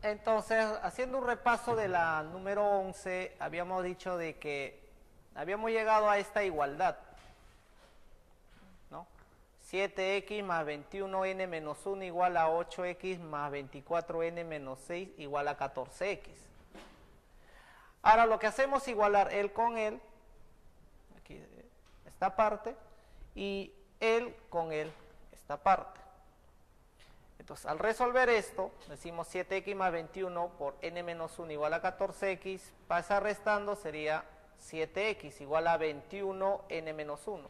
Entonces, haciendo un repaso de la número 11, habíamos dicho de que habíamos llegado a esta igualdad, ¿no? 7x más 21n menos 1 igual a 8x más 24n menos 6 igual a 14x. Ahora lo que hacemos es igualar él con él, aquí esta parte, y él con él, esta parte. Entonces, al resolver esto, decimos 7x más 21 por n menos 1 igual a 14x, pasa restando, sería 7x igual a 21n menos 1.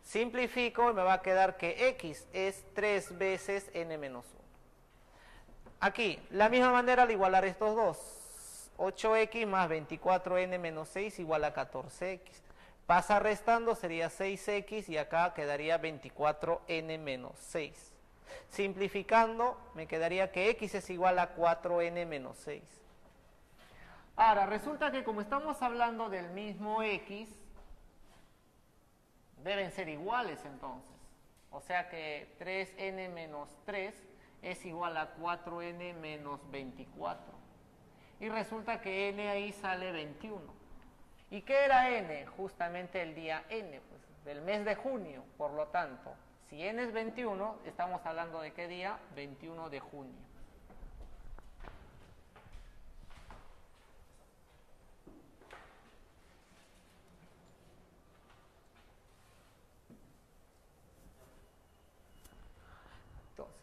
Simplifico y me va a quedar que x es 3 veces n menos 1. Aquí, la misma manera al igualar estos dos, 8x más 24n menos 6 igual a 14x. Pasa restando, sería 6x y acá quedaría 24n menos 6. Simplificando, me quedaría que x es igual a 4n menos 6. Ahora, resulta que como estamos hablando del mismo x, deben ser iguales entonces. O sea que 3n menos 3 es igual a 4n menos 24. Y resulta que n ahí sale 21. ¿Y qué era n? Justamente el día n, pues, del mes de junio, por lo tanto. Si n es 21, estamos hablando de qué día? 21 de junio. Entonces,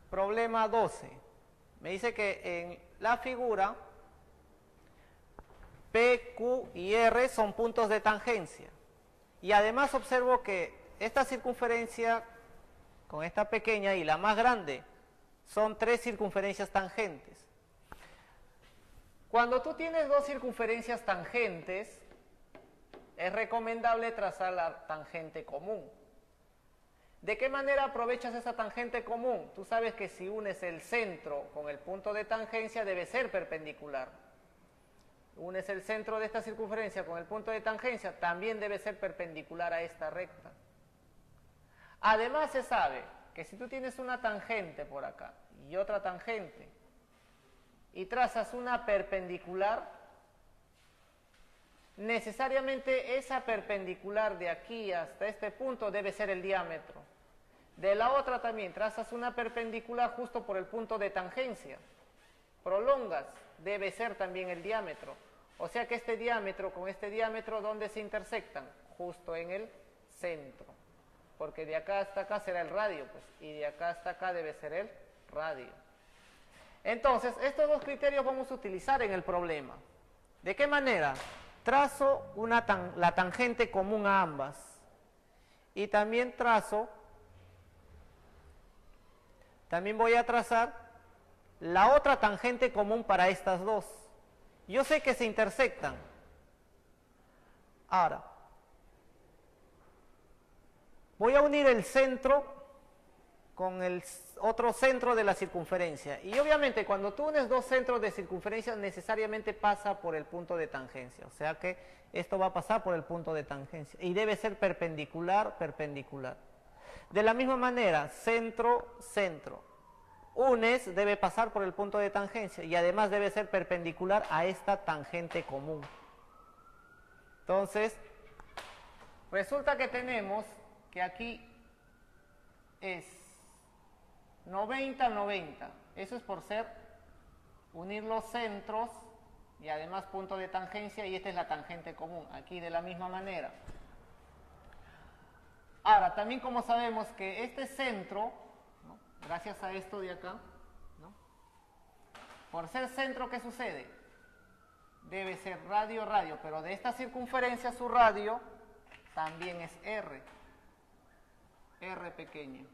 problema 12. Me dice que en la figura P, Q y R son puntos de tangencia. Y además observo que esta circunferencia con esta pequeña y la más grande son 3 circunferencias tangentes. Cuando tú tienes 2 circunferencias tangentes, es recomendable trazar la tangente común. ¿De qué manera aprovechas esa tangente común? Tú sabes que si unes el centro con el punto de tangencia debe ser perpendicular. Unes el centro de esta circunferencia con el punto de tangencia, también debe ser perpendicular a esta recta. Además se sabe que si tú tienes una tangente por acá y otra tangente y trazas una perpendicular, necesariamente esa perpendicular de aquí hasta este punto debe ser el diámetro. De la otra también trazas una perpendicular justo por el punto de tangencia. Prolongas, debe ser también el diámetro. O sea que este diámetro con este diámetro, ¿dónde se intersectan? Justo en el centro. Porque de acá hasta acá será el radio, pues, y de acá hasta acá debe ser el radio. Entonces, estos dos criterios vamos a utilizar en el problema. ¿De qué manera? Trazo la tangente común a ambas. Y también voy a trazar la otra tangente común para estas dos. Yo sé que se intersectan. Ahora, voy a unir el centro con el otro centro de la circunferencia. Y obviamente cuando tú unes dos centros de circunferencia necesariamente pasa por el punto de tangencia. O sea que esto va a pasar por el punto de tangencia. Y debe ser perpendicular, perpendicular. De la misma manera, centro, centro. Unes debe pasar por el punto de tangencia y además debe ser perpendicular a esta tangente común. Entonces, resulta que tenemos que aquí es 90, 90. Eso es por ser unir los centros y además punto de tangencia y esta es la tangente común. Aquí de la misma manera. Ahora, también como sabemos que este centro, ¿no?, gracias a esto de acá, ¿no?, por ser centro, ¿qué sucede? Debe ser radio, radio, pero de esta circunferencia su radio también es R. R pequeño.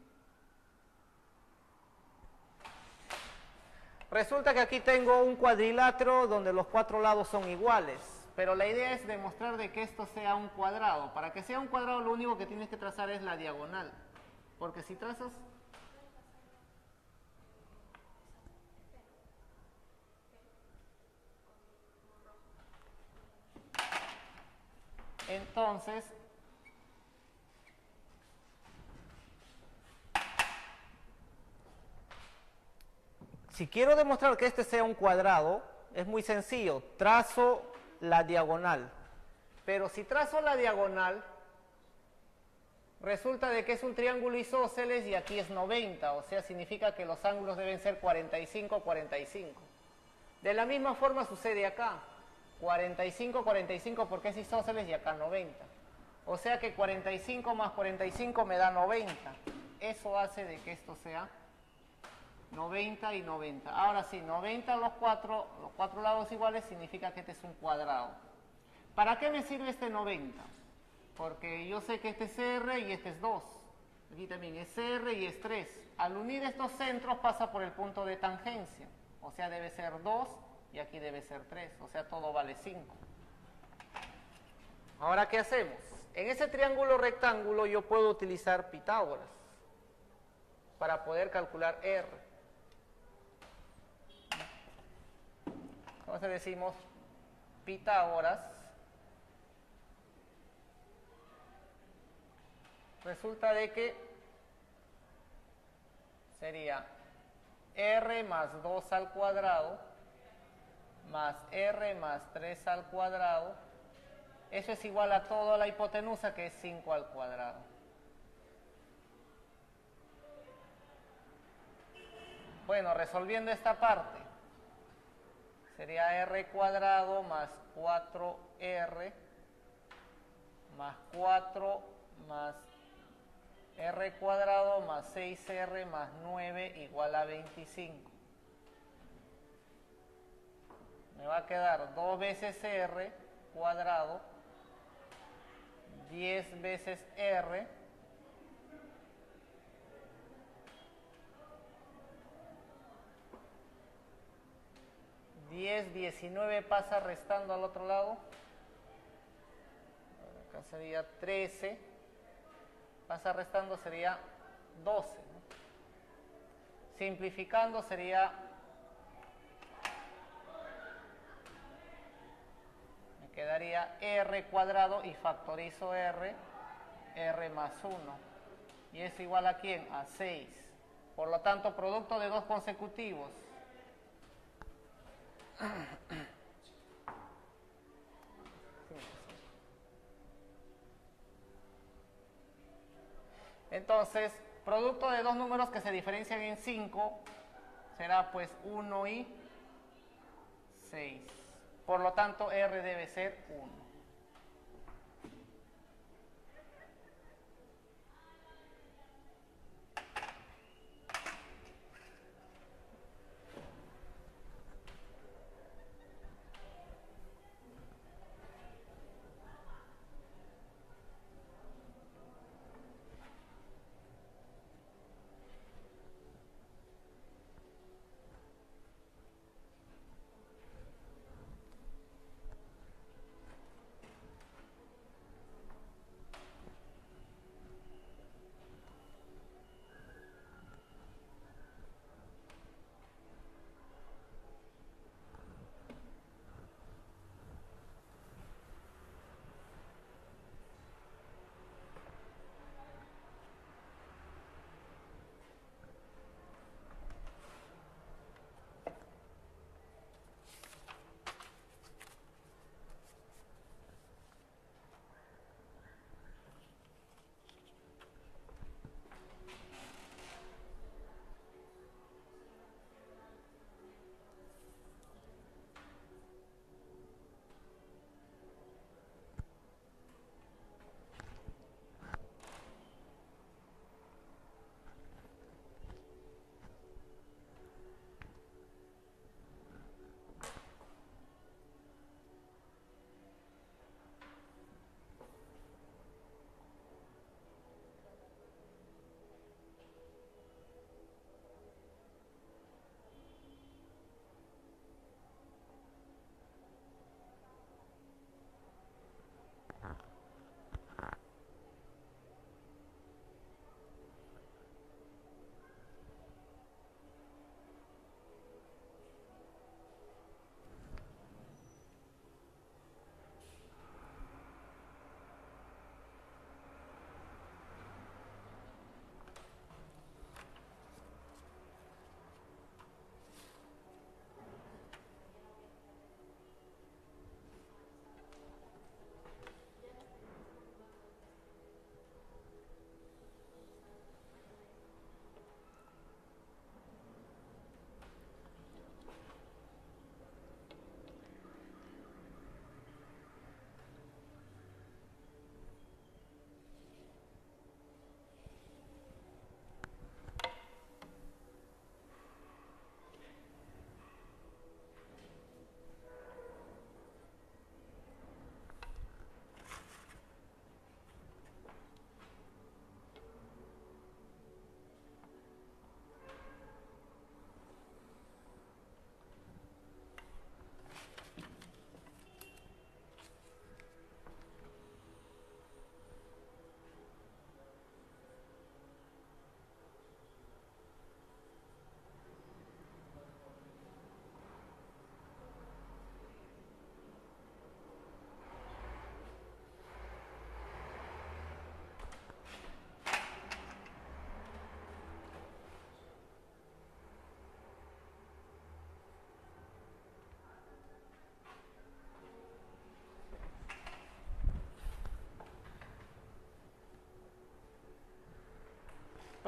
Resulta que aquí tengo un cuadrilátero donde los 4 lados son iguales, pero la idea es demostrar de que esto sea un cuadrado. Para que sea un cuadrado lo único que tienes que trazar es la diagonal, porque si trazas... Entonces, Si quiero demostrar que este sea un cuadrado, es muy sencillo, trazo la diagonal. Pero si trazo la diagonal, resulta de que es un triángulo isósceles y aquí es 90, o sea, significa que los ángulos deben ser 45, 45. De la misma forma sucede acá, 45, 45 porque es isósceles y acá 90. O sea que 45 más 45 me da 90. Eso hace de que esto sea 90 y 90. Ahora sí, 90 los cuatro lados iguales significa que este es un cuadrado. ¿Para qué me sirve este 90? Porque yo sé que este es R y este es 2. Aquí también es R y es 3. Al unir estos centros pasa por el punto de tangencia. O sea, debe ser 2 y aquí debe ser 3. O sea, todo vale 5. Ahora, ¿qué hacemos? En ese triángulo rectángulo yo puedo utilizar Pitágoras para poder calcular R. Entonces decimos Pitágoras. Resulta de que sería R más 2 al cuadrado más R más 3 al cuadrado. Eso es igual a toda la hipotenusa, que es 5 al cuadrado. Bueno, resolviendo esta parte, sería R cuadrado más 4R más 4 más R cuadrado más 6R más 9 igual a 25. Me va a quedar 2 veces R cuadrado, 10 veces R, ...10, 19 pasa restando al otro lado... acá sería 13... pasa restando sería 12, ¿no? Simplificando sería... me quedaría R cuadrado y factorizo R... R más 1... y es igual a ¿quién? A 6. Por lo tanto, producto de dos consecutivos. Entonces, producto de dos números que se diferencian en 5 será pues 1 y 6. Por lo tanto, R debe ser 1.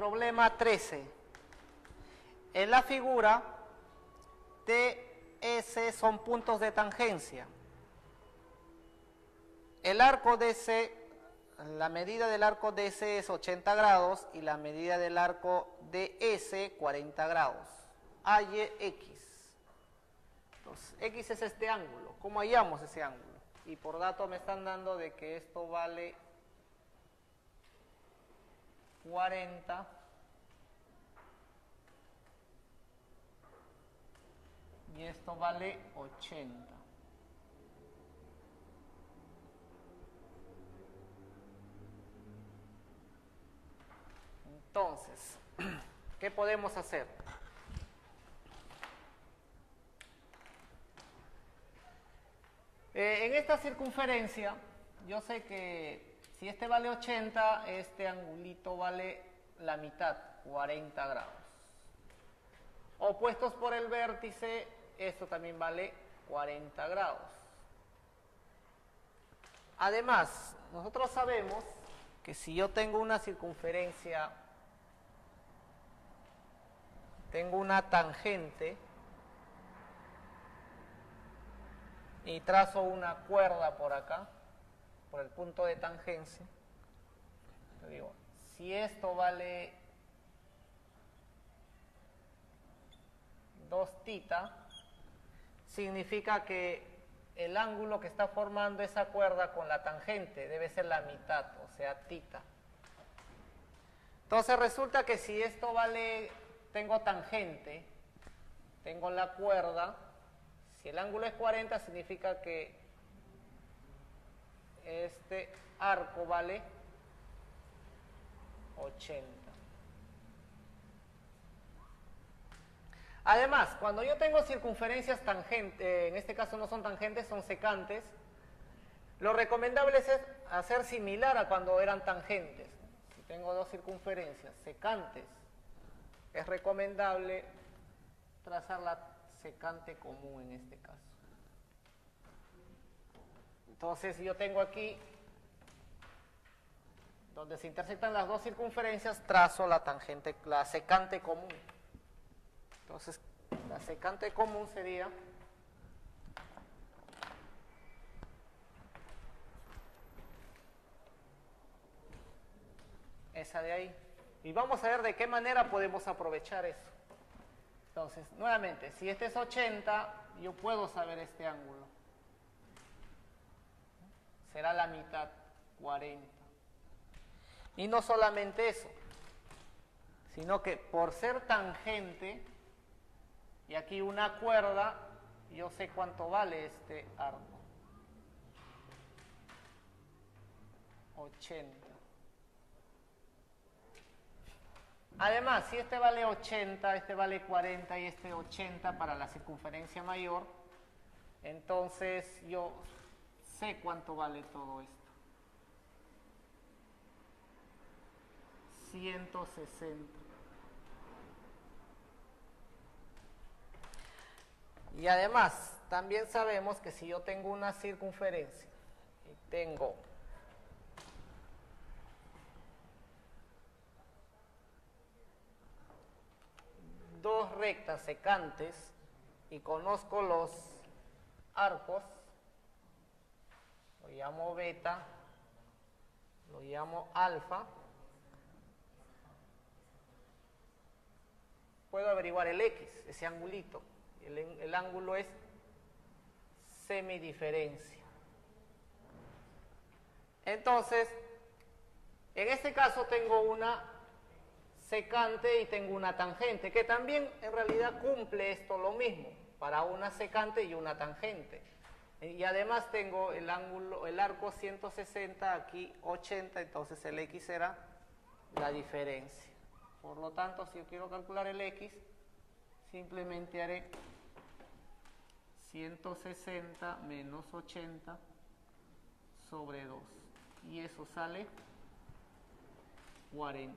problema 13. En la figura, TS son puntos de tangencia. El arco DC, la medida del arco DC es 80 grados y la medida del arco DS 40 grados. X. Entonces, X es este ángulo. ¿Cómo hallamos ese ángulo? Y por dato me están dando de que esto vale 40 y esto vale 80. Entonces, ¿qué podemos hacer? En esta circunferencia, yo sé que si este vale 80, este angulito vale la mitad, 40 grados. Opuestos por el vértice, esto también vale 40 grados. Además, nosotros sabemos que si yo tengo una circunferencia, tengo una tangente y trazo una cuerda por acá, por el punto de tangencia, te digo, si esto vale 2 θ, significa que el ángulo que está formando esa cuerda con la tangente debe ser la mitad, o sea, θ. Entonces resulta que si esto vale, tengo tangente, tengo la cuerda, si el ángulo es 40 significa que este arco vale 80. Además, cuando yo tengo circunferencias tangentes, en este caso no son tangentes, son secantes, lo recomendable es hacer similar a cuando eran tangentes. Si tengo dos circunferencias secantes, es recomendable trazar la secante común en este caso. Entonces yo tengo aquí, donde se intersectan las dos circunferencias, trazo la tangente, la secante común. Entonces, la secante común sería esa de ahí. Y vamos a ver de qué manera podemos aprovechar eso. Entonces, nuevamente, si este es 80, yo puedo saber este ángulo. Será la mitad, 40. Y no solamente eso, sino que por ser tangente, y aquí una cuerda, yo sé cuánto vale este arco. 80. Además, si este vale 80, este vale 40 y este 80 para la circunferencia mayor, entonces yo sé cuánto vale todo esto. 160. Y además, también sabemos que si yo tengo una circunferencia y tengo dos rectas secantes y conozco los arcos, lo llamo beta, lo llamo alfa, puedo averiguar el X, ese angulito. El ángulo es semidiferencia. Entonces, en este caso tengo una secante y tengo una tangente, que también en realidad cumple esto lo mismo, para una secante y una tangente. Y además tengo el ángulo, el arco 160, aquí 80, entonces el X será la diferencia. Por lo tanto, si yo quiero calcular el X, simplemente haré 160 menos 80 sobre 2. Y eso sale 40.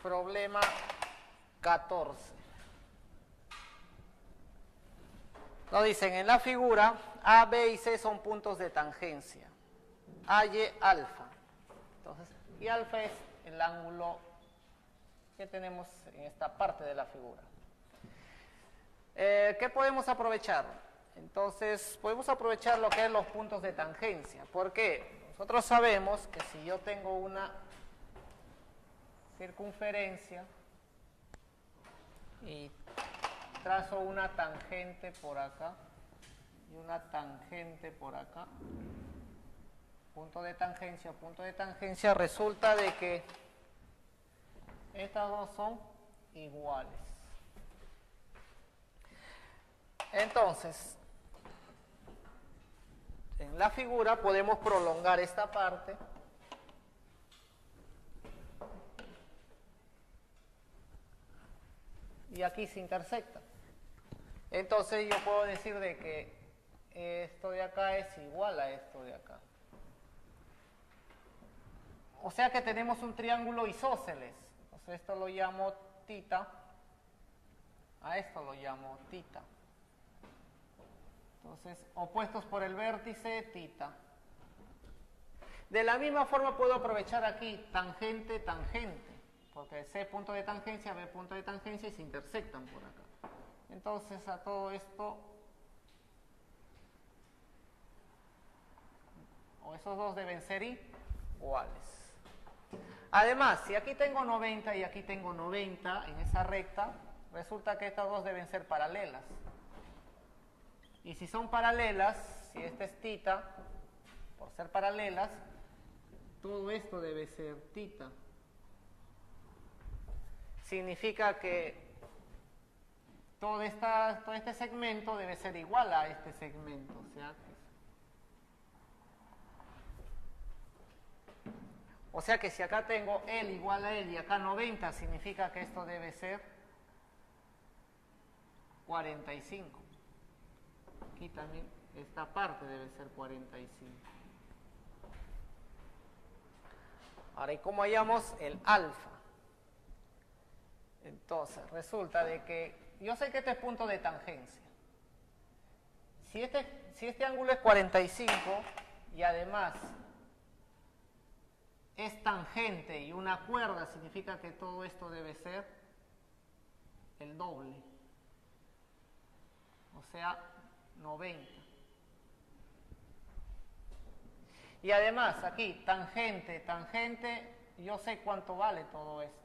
Problema 14. Nos dicen en la figura A, B y C son puntos de tangencia. A, Y, alfa. Entonces, y alfa es el ángulo que tenemos en esta parte de la figura. ¿Qué podemos aprovechar? Entonces, podemos aprovechar lo que es los puntos de tangencia. ¿Por qué? Nosotros sabemos que si yo tengo una circunferencia y trazo una tangente por acá y una tangente por acá, punto de tangencia, resulta de que estas dos son iguales. Entonces, en la figura podemos prolongar esta parte y aquí se intersectan. Entonces yo puedo decir de que esto de acá es igual a esto de acá. O sea que tenemos un triángulo isósceles. Entonces esto lo llamo tita, a esto lo llamo tita. Entonces, opuestos por el vértice, tita. De la misma forma puedo aprovechar aquí tangente, tangente, porque C punto de tangencia, B punto de tangencia y se intersectan por acá. Entonces a todo esto, o esos dos deben ser iguales. Además, si aquí tengo 90 y aquí tengo 90 en esa recta, resulta que estas dos deben ser paralelas. Y si son paralelas, si esta es tita, por ser paralelas, todo esto debe ser tita. Significa que todo este segmento debe ser igual a este segmento. O sea que si acá tengo L igual a L y acá 90, significa que esto debe ser 45. Aquí también esta parte debe ser 45. Ahora, ¿y cómo hallamos el alfa? Entonces, resulta de que yo sé que este es punto de tangencia. Si este ángulo es 45 y además es tangente y una cuerda, significa que todo esto debe ser el doble. O sea, 90. Y además aquí, tangente, tangente, yo sé cuánto vale todo esto.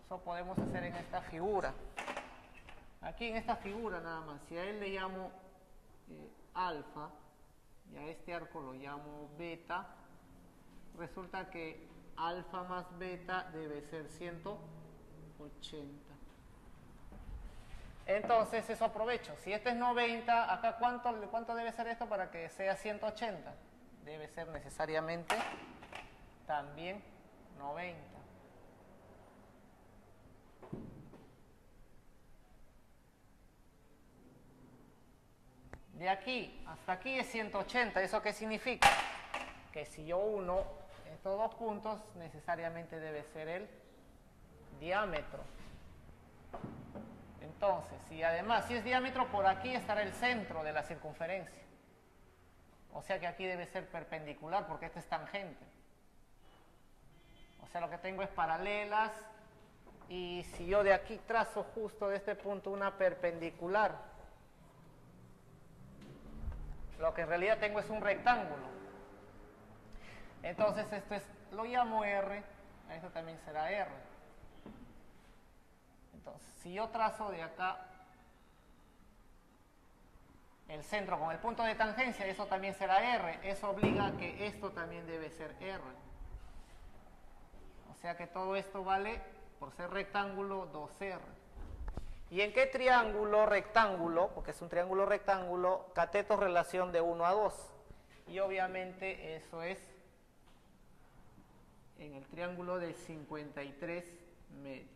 Eso podemos hacer en esta figura. Aquí en esta figura nada más, si a él le llamo alfa y a este arco lo llamo beta, resulta que alfa más beta debe ser 180. Entonces eso aprovecho. Si este es 90, acá ¿cuánto debe ser esto para que sea 180? Debe ser necesariamente también 90. De aquí hasta aquí es 180. ¿Eso qué significa? Que si yo uno estos dos puntos, necesariamente debe ser el diámetro. Entonces, si es diámetro, por aquí estará el centro de la circunferencia. O sea que aquí debe ser perpendicular, porque este es tangente. O sea, lo que tengo es paralelas, y si yo de aquí trazo justo de este punto una perpendicular, lo que en realidad tengo es un rectángulo. Entonces esto lo llamo R, esto también será R. Entonces, si yo trazo de acá el centro con el punto de tangencia, eso también será R. Eso obliga a que esto también debe ser R. O sea que todo esto vale, por ser rectángulo, 2R. ¿Y en qué triángulo rectángulo, porque es un triángulo rectángulo, cateto relación de 1 a 2? Y obviamente eso es en el triángulo de 53 medios.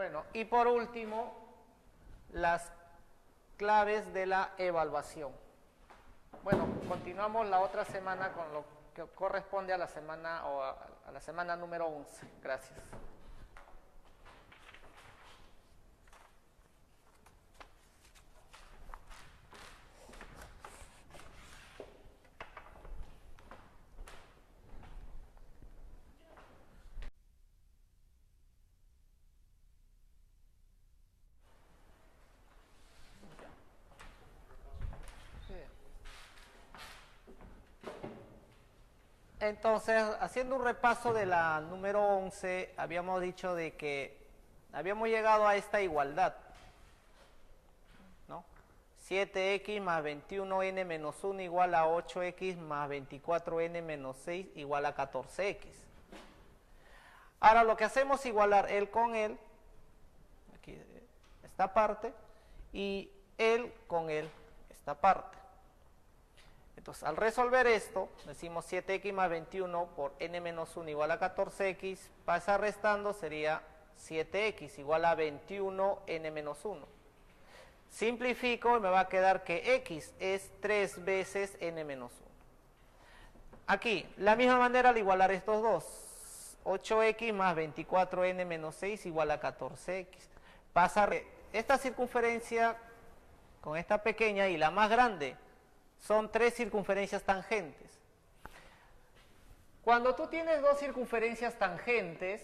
Bueno, y por último, las claves de la evaluación. Bueno, continuamos la otra semana con lo que corresponde a la semana o a la semana número 11. Gracias. Entonces, haciendo un repaso de la número 11, habíamos dicho de que habíamos llegado a esta igualdad, ¿no? 7x más 21n menos 1 igual a 8x más 24n menos 6 igual a 14x. Ahora lo que hacemos es igualar él con él, aquí esta parte, y él con él, esta parte. Entonces, al resolver esto, decimos 7x más 21 por n menos 1 igual a 14x, pasa restando, sería 7x igual a 21n menos 1. Simplifico y me va a quedar que x es 3 veces n menos 1. Aquí, la misma manera al igualar estos dos, 8x más 24n menos 6 igual a 14x. Pasa esta circunferencia con esta pequeña y la más grande. Son 3 circunferencias tangentes. Cuando tú tienes 2 circunferencias tangentes,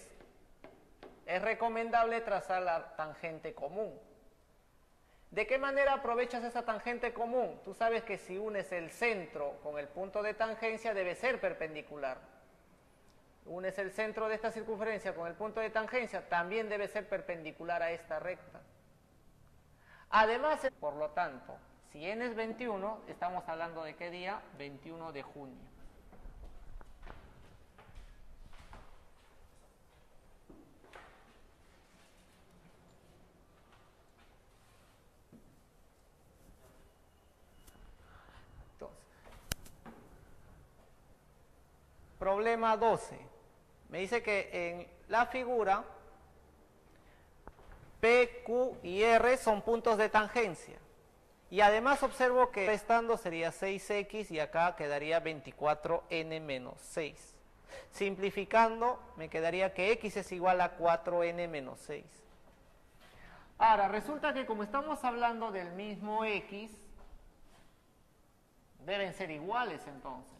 es recomendable trazar la tangente común. ¿De qué manera aprovechas esa tangente común? Tú sabes que si unes el centro con el punto de tangencia debe ser perpendicular. Unes el centro de esta circunferencia con el punto de tangencia, también debe ser perpendicular a esta recta. Además, por lo tanto, si n es 21, estamos hablando de qué día? 21 de junio. Entonces, problema 12. Me dice que en la figura P, Q y R son puntos de tangencia. Y además observo que restando sería 6x y acá quedaría 24n menos 6. Simplificando me quedaría que x es igual a 4n menos 6. Ahora, resulta que como estamos hablando del mismo x, deben ser iguales entonces.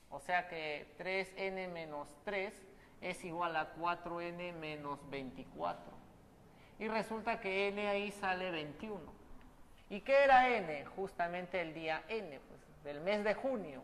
O sea que 3n menos 3 es igual a 4n menos 24. Y resulta que n ahí sale 21. ¿Y qué era n? Justamente el día n, pues, del mes de junio.